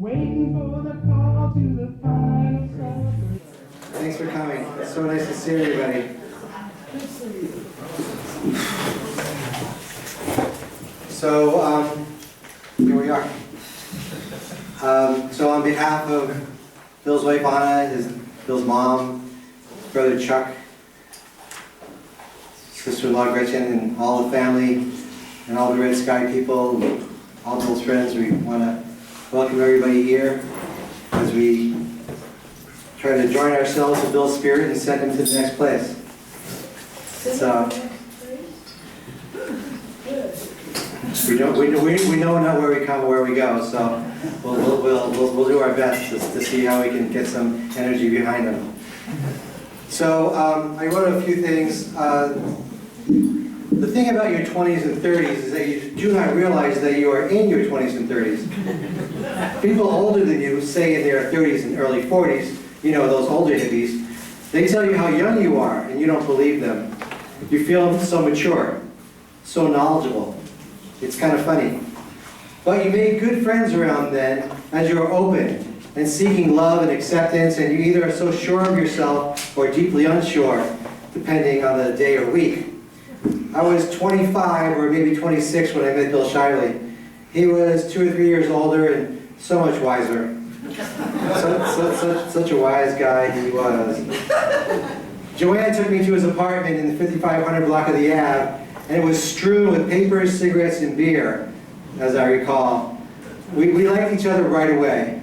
waiting for the call to the final celebration. Thanks for coming. It's so nice to see everybody. So, here we are. So on behalf of Bill's wife Anna, Bill's mom, brother Chuck, sister-in-law Gretchen, and all the family, and all the Red Sky people, all Bill's friends, we want to welcome everybody here as we try to join ourselves to Bill's spirit and send him to the next place. So, we know not where we come, where we go. So we'll do our best to see how we can get some energy behind them. So I wrote a few things. The thing about your 20s and 30s is that you do not realize that you are in your 20s and 30s. People older than you, say in their 30s and early 40s, you know, those older hippies, they tell you how young you are, and you don't believe them. You feel so mature, so knowledgeable. It's kind of funny. But you made good friends around then as you are open and seeking love and acceptance, and you either are so sure of yourself or deeply unsure, depending on the day or week. I was 25 or maybe 26 when I met Bill Shively. He was 2 or 3 years older and so much wiser. Such a wise guy he was. Joanne took me to his apartment in the 5500 block of the Ave, and it was strewn with papers, cigarettes, and beer, as I recall. We liked each other right away.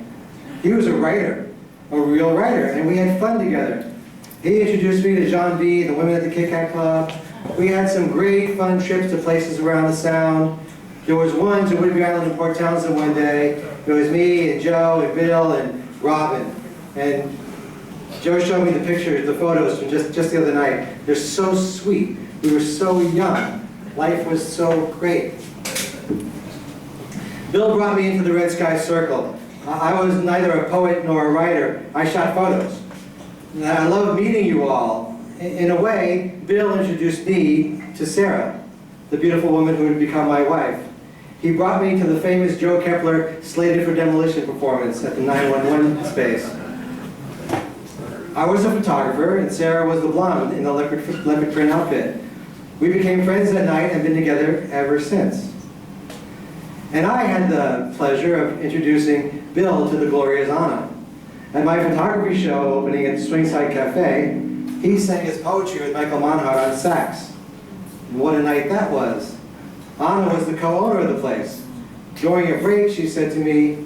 He was a writer, a real writer, and we had fun together. He introduced me to John B. and the women at the Kit Kat Club. We had some great fun trips to places around the Sound. There was one to Whidbey Island and Port Townsend one day. It was me and Joe and Bill and Robin. And Joe showed me the pictures, the photos from just the other night. They're so sweet. We were so young. Life was so great. Bill brought me into the Red Sky Circle. I was neither a poet nor a writer. I shot photos. And I love meeting you all. In a way, Bill introduced me to Sarah, the beautiful woman who would become my wife. He brought me to the famous Joe Kepler Slated for Demolition performance at the 911 space. I was a photographer, and Sarah was the blonde in the leopard print outfit. We became friends that night and been together ever since. And I had the pleasure of introducing Bill to the glorious Anna. At my photography show opening at Swingside Cafe, he sang his poetry with Michael Monhart on sax. And what a night that was. Anna was the co-owner of the place. During a break, she said to me,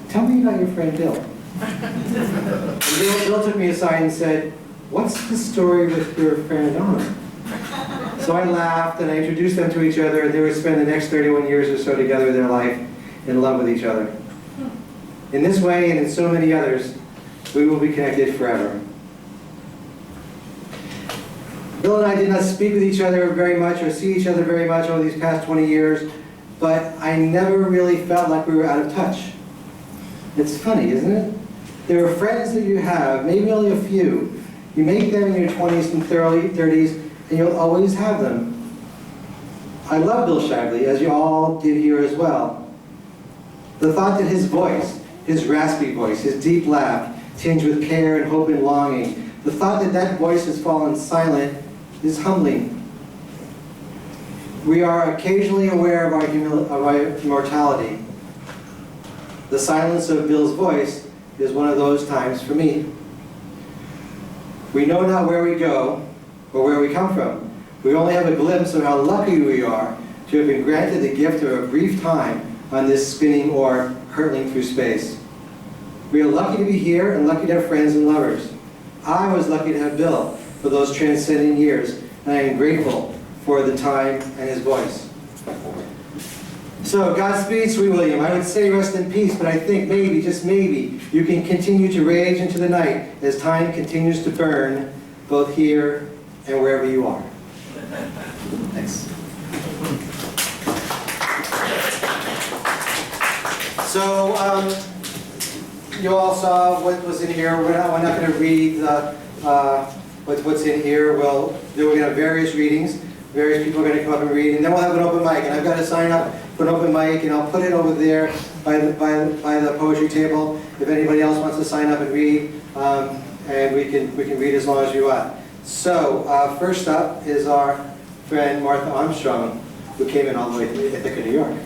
"Tell me about your friend Bill." And Bill took me aside and said, "What's the story with your friend Anna?" So I laughed and I introduced them to each other, and they would spend the next 31 years or so together in their life in love with each other. In this way and in so many others, we will be connected forever. Bill and I did not speak with each other very much or see each other very much over these past 20 years, but I never really felt like we were out of touch. It's funny, isn't it? There are friends that you have, maybe only a few. You make them in your 20s and early 30s, and you'll always have them. I love Bill Shively, as you all did here as well. The thought that his voice, his raspy voice, his deep laugh, tinged with care and hope and longing, the thought that that voice has fallen silent is humbling. We are occasionally aware of our mortality. The silence of Bill's voice is one of those times for me. We know not where we go or where we come from. We only have a glimpse of how lucky we are to have been granted the gift of a brief time on this spinning oar hurtling through space. We are lucky to be here and lucky to have friends and lovers. I was lucky to have Bill for those transcendent years, and I am grateful for the time and his voice. So, Godspeed, sweet William. I would say rest in peace, but I think maybe, just maybe, you can continue to rage into the night as time continues to burn, both here and wherever you are. Thanks. So, you all saw what was in here. We're not going to read what's in here. Well, there we're going to have various readings. various people are going to come up and read, and then we'll have an open mic. And I've got to sign up for an open mic, and I'll put it over there by the poetry table if anybody else wants to sign up and read, and we can read as long as you want. So first up is our friend Martha Armstrong, who came in all the way from Ithaca, New York.